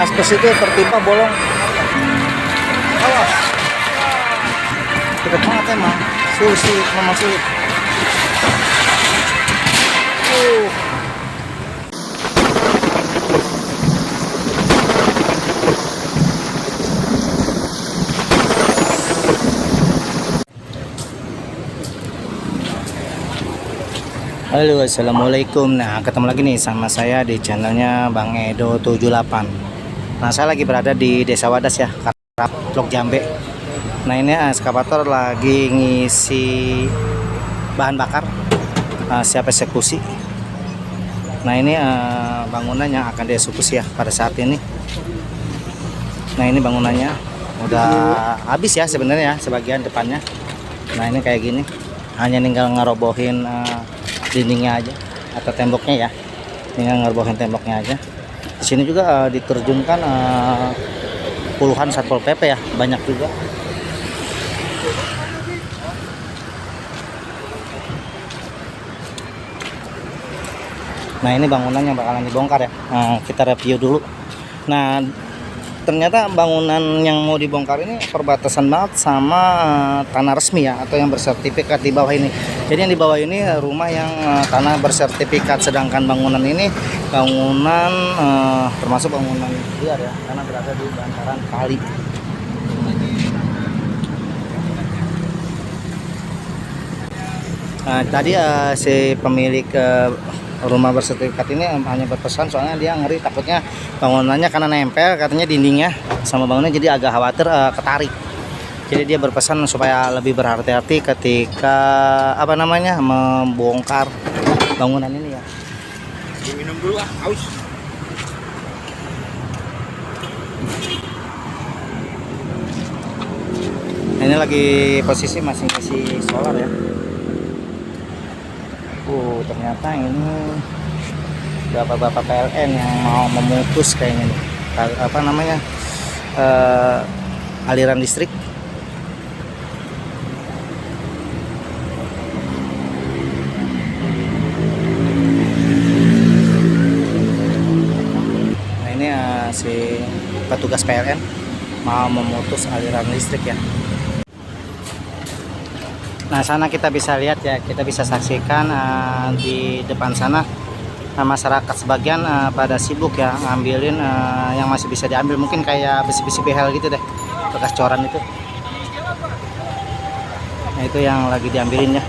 Aspes itu tertimpa bolong. Awas. Dekat banget emang. Sulit, memang sulit. Halo, assalamualaikum. Nah, ketemu lagi nih sama saya di channelnya Bang Edo 78. Nah, saya lagi berada di Desa Wadas ya, Blok Jambe. Nah, ini ekskavator lagi ngisi bahan bakar, siap eksekusi. Nah, ini bangunan yang akan dieksekusi ya pada saat ini. Nah, ini bangunannya udah habis ya sebenarnya, sebagian depannya. Nah, ini kayak gini, hanya tinggal ngerobohin dindingnya aja atau temboknya ya, tinggal ngerobohin temboknya aja. Di sini juga diterjunkan puluhan satpol pp ya, banyak juga. Nah, ini bangunan yang bakalan dibongkar ya. Nah, kita review dulu. Nah, ternyata bangunan yang mau dibongkar ini perbatasan banget sama tanah resmi ya, atau yang bersertifikat di bawah ini. Jadi yang di bawah ini rumah yang tanah bersertifikat, sedangkan bangunan ini bangunan termasuk bangunan liar ya, karena berada di bantaran kali. Nah, tadi si pemilik rumah bersertifikat ini hanya berpesan, soalnya dia ngeri takutnya bangunannya karena nempel katanya dindingnya sama bangunannya, jadi agak khawatir ketarik. Jadi dia berpesan supaya lebih berhati-hati ketika membongkar bangunan ini ya. Minum dulu haus. Ini lagi posisi masih ngisi solar ya. Ternyata ini bapak-bapak PLN yang mau memutus kayaknya nih, aliran listrik. Nah, ini si petugas PLN mau memutus aliran listrik ya. Nah, sana kita bisa lihat ya, kita bisa saksikan di depan sana masyarakat sebagian pada sibuk ya ngambilin yang masih bisa diambil, mungkin kayak besi-besi behel gitu deh, bekas coran itu. Nah, itu yang lagi diambilin ya.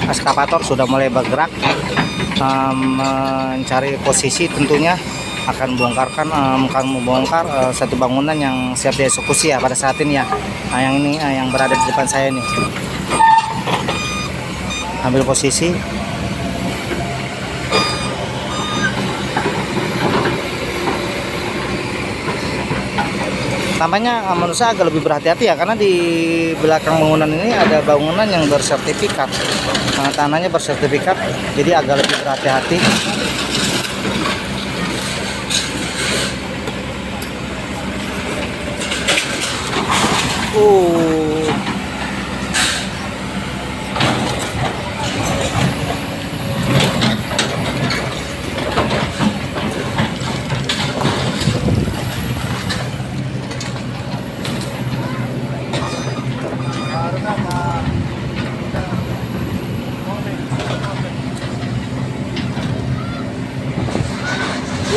Ekskavator sudah mulai bergerak mencari posisi, tentunya akan membongkar satu bangunan yang siap dieksekusi ya pada saat ini ya. Nah, yang ini yang berada di depan saya nih, ambil posisi. Tampaknya menurut saya agak lebih berhati-hati ya, karena di belakang bangunan ini ada bangunan yang bersertifikat, tanahnya bersertifikat, jadi agak lebih berhati-hati.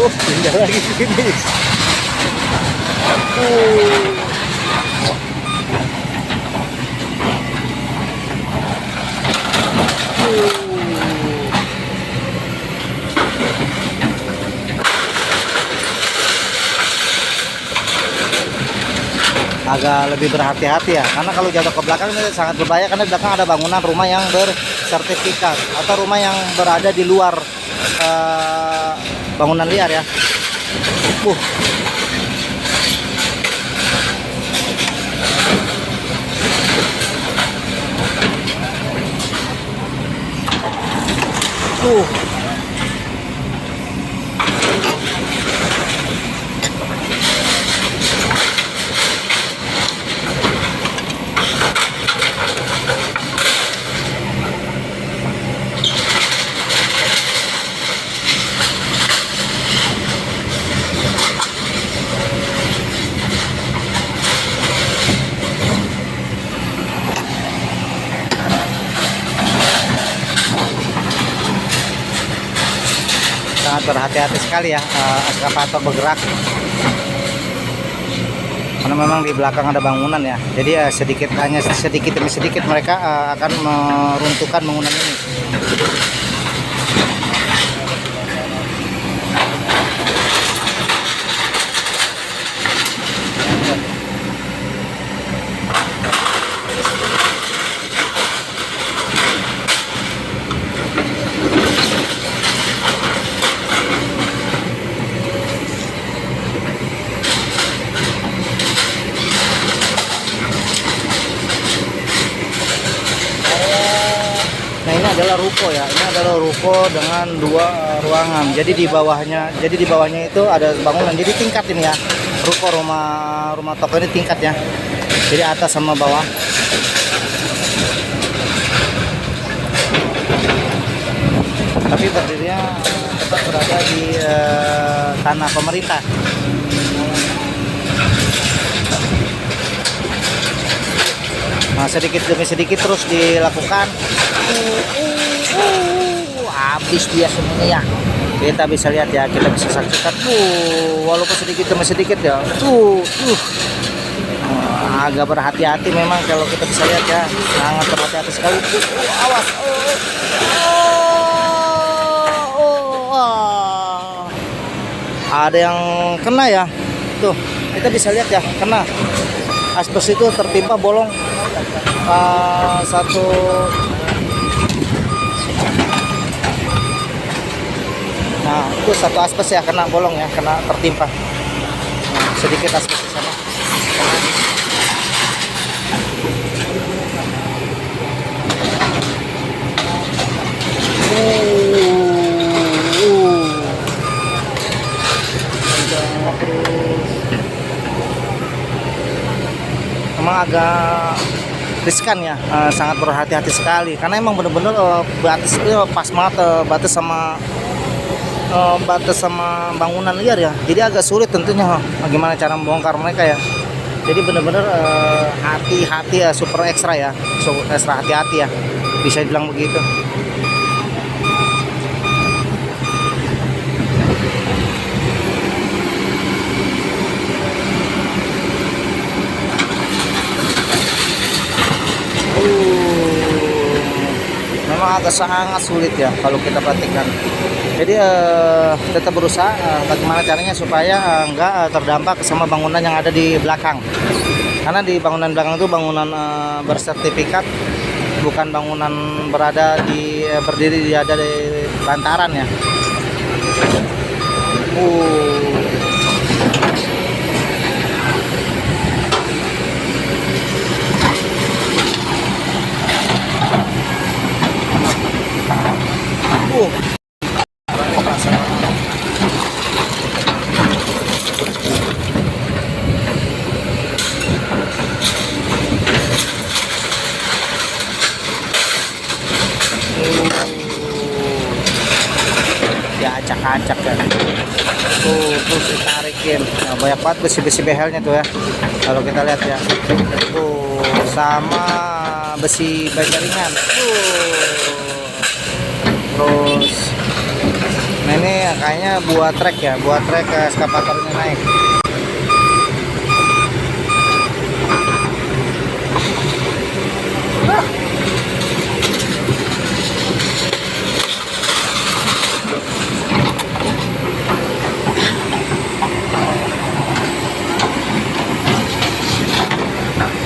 Pindah lagi ke sini. Agak lebih berhati-hati ya, karena kalau jatuh ke belakang ini sangat berbahaya, karena di belakang ada bangunan rumah yang bersertifikat atau rumah yang berada di luar bangunan liar ya. sangat berhati-hati sekali ya eskavator bergerak, karena memang di belakang ada bangunan ya. Jadi hanya sedikit demi sedikit mereka akan meruntuhkan bangunan ini. Nah, ini adalah ruko ya. Ini adalah ruko dengan 2 ruangan. Jadi di bawahnya itu ada bangunan. Jadi tingkat ini ya. Ruko rumah toko ini tingkat ya. Jadi atas sama bawah. Tapi berdirinya tetap berada di tanah pemerintah. Nah, sedikit demi sedikit terus dilakukan. Habis dia semuanya ya. Kita bisa lihat ya, kita bisa saksikan. Walaupun sedikit demi sedikit ya. Agak berhati-hati memang kalau kita bisa lihat ya. Sangat berhati-hati sekali. Awas. Ada yang kena ya. Tuh, kita bisa lihat ya, kena. Asbes itu tertimpa bolong satu. Nah, itu satu asbes ya, kena bolong ya, kena tertimpa. Nah, sedikit asbes di sana. Memang agak riskan ya, sangat berhati-hati sekali karena emang bener-bener batas itu pas banget, batas sama bangunan liar ya, jadi agak sulit tentunya bagaimana cara membongkar mereka ya. Jadi bener-bener hati-hati ya, super ekstra ya, ekstra hati-hati ya, bisa dibilang begitu. Memang agak sangat sulit ya kalau kita perhatikan. Jadi tetap berusaha bagaimana caranya supaya enggak terdampak sama bangunan yang ada di belakang. Karena di bangunan belakang itu bangunan bersertifikat, bukan bangunan berdiri ada di bantaran ya. Ya acak-acak ya. Terus ditarikin. Nah, banyak banget besi-besi behelnya tuh ya. Kalau kita lihat ya. Sama besi baja ringan. Terus nah ini kayaknya buat trek ya, buat trek eskavatornya naik.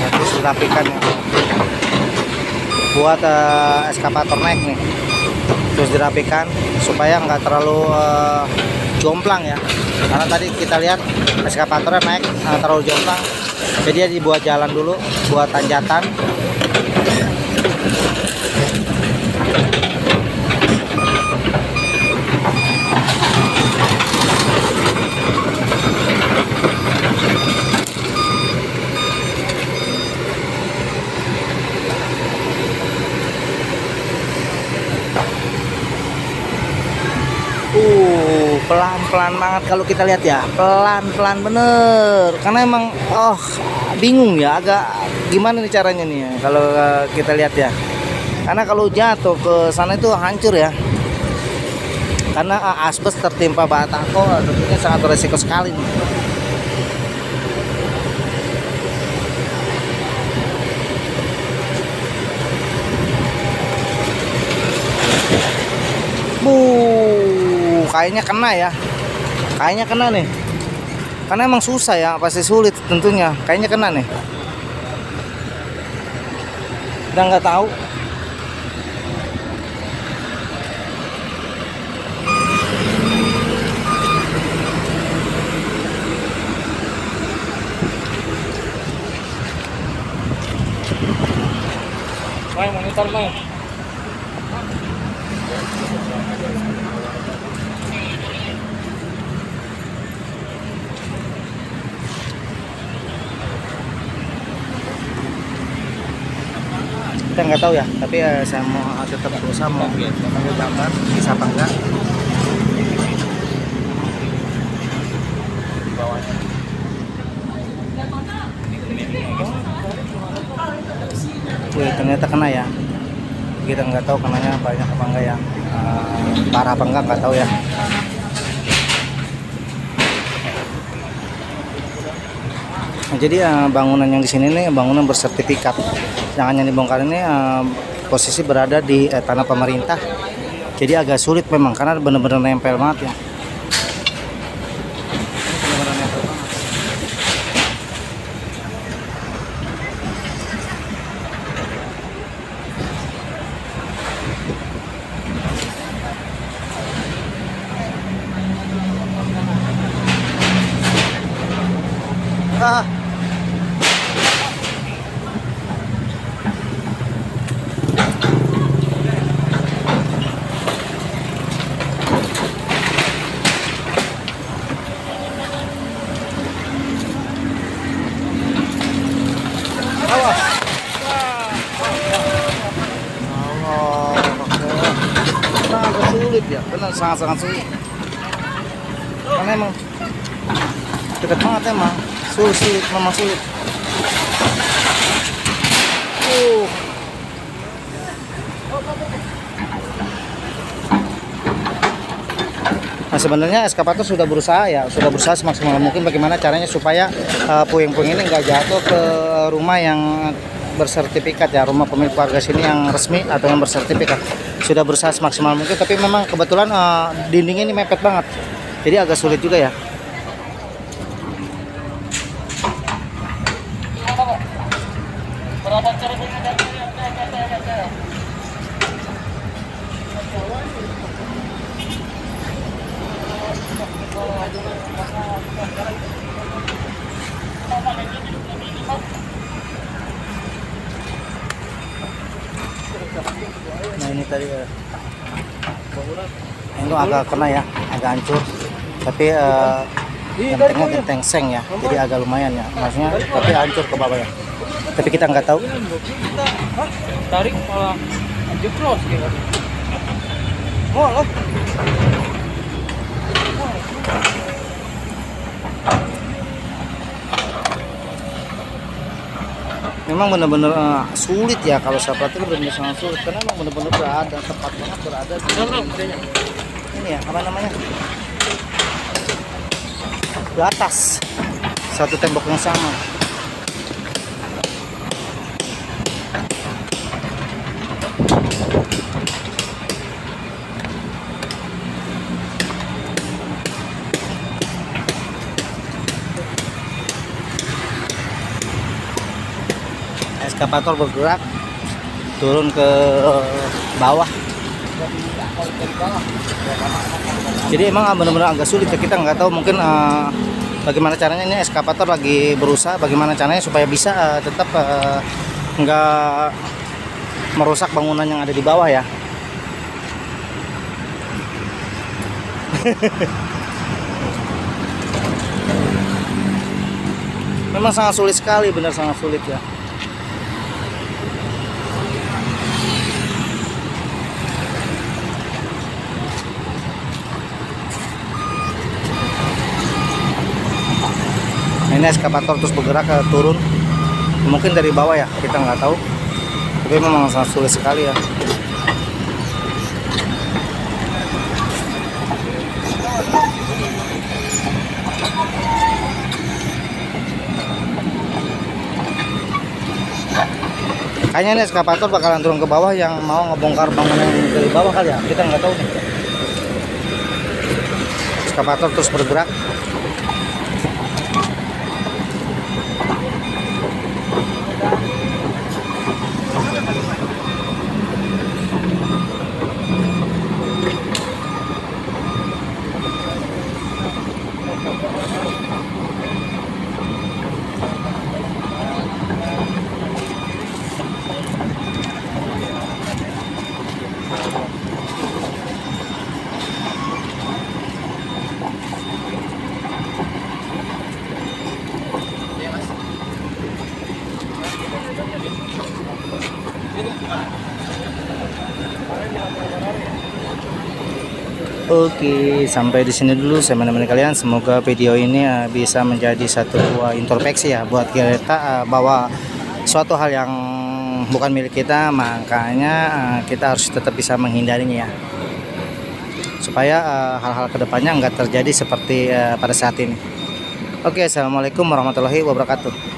Terus dirapikan ya. Buat eskavator naik nih. Terus dirapikan supaya nggak terlalu jomplang ya, karena tadi kita lihat eskavatornya naik terlalu jomplang, jadi dia dibuat jalan dulu buat tanjatan. Pelan-pelan banget kalau kita lihat ya, pelan-pelan bener, karena emang bingung ya, agak gimana nih caranya nih ya, kalau kita lihat ya, karena kalau jatuh ke sana itu hancur ya. karena asbes tertimpa batako tentunya sangat beresiko sekali nih. Kayaknya kena ya, kayaknya kena nih, karena emang susah ya, pasti sulit tentunya. Kayaknya kena nih, udah nggak tahu. Main monitor main. Kita nggak tahu ya, tapi saya mau tetap berusaha mau ambil gambar bisa apa enggak. Wih, ternyata kena ya. Kita nggak tahu kenanya banyak apa enggak ya, parah apa enggak nggak tahu ya. Nah, jadi bangunan yang di sini nih bangunan bersertifikat. Yang yang dibongkar ini posisi berada di tanah pemerintah. Jadi agak sulit memang karena benar-benar nempel banget ya. Benar-benar nempel banget. Sangat sulit ya, benar sangat sulit. Karena emang dekat banget emang, sulit memang sulit. Nah sebenarnya eskavator sudah berusaha semaksimal mungkin bagaimana caranya supaya puing-puing ini nggak jatuh ke rumah yang bersertifikat ya, rumah pemilik warga sini yang resmi atau yang bersertifikat. Sudah berusaha semaksimal mungkin, tapi memang kebetulan dindingnya ini mepet banget, jadi agak sulit juga ya. Nah ini tadi itu agak kena ya, agak hancur, tapi gentengnya genteng seng ya, jadi agak lumayan ya, maksudnya tapi hancur ke bawah ya, tapi kita nggak tahu. Tarik malah jeblos gitu. Oh loh. Memang benar-benar sulit ya, kalau saya perhatikan benar-benar sangat sulit karena memang benar-benar berada tepat banget berada di ini ya, apa namanya, di atas satu tembok yang sama. Eskavator bergerak turun ke bawah. Jadi emang benar-benar agak sulit ya, kita nggak tahu mungkin bagaimana caranya. Ini eskavator lagi berusaha bagaimana caranya supaya bisa tetap nggak merusak bangunan yang ada di bawah ya. Memang sangat sulit sekali, benar sangat sulit ya. Ini eskavator terus bergerak turun, mungkin dari bawah ya, kita nggak tahu, tapi memang sangat sulit sekali ya. Kayaknya ini eskavator bakalan turun ke bawah yang mau ngebongkar bangunan dari bawah kali ya. Kita nggak tahu nih. Eskavator terus bergerak. Oke, sampai di sini dulu saya menemani kalian. Semoga video ini bisa menjadi satu introspeksi ya buat kita bahwa suatu hal yang bukan milik kita, makanya kita harus tetap bisa menghindarinya ya. Supaya hal-hal kedepannya nggak terjadi seperti pada saat ini. Oke, assalamualaikum warahmatullahi wabarakatuh.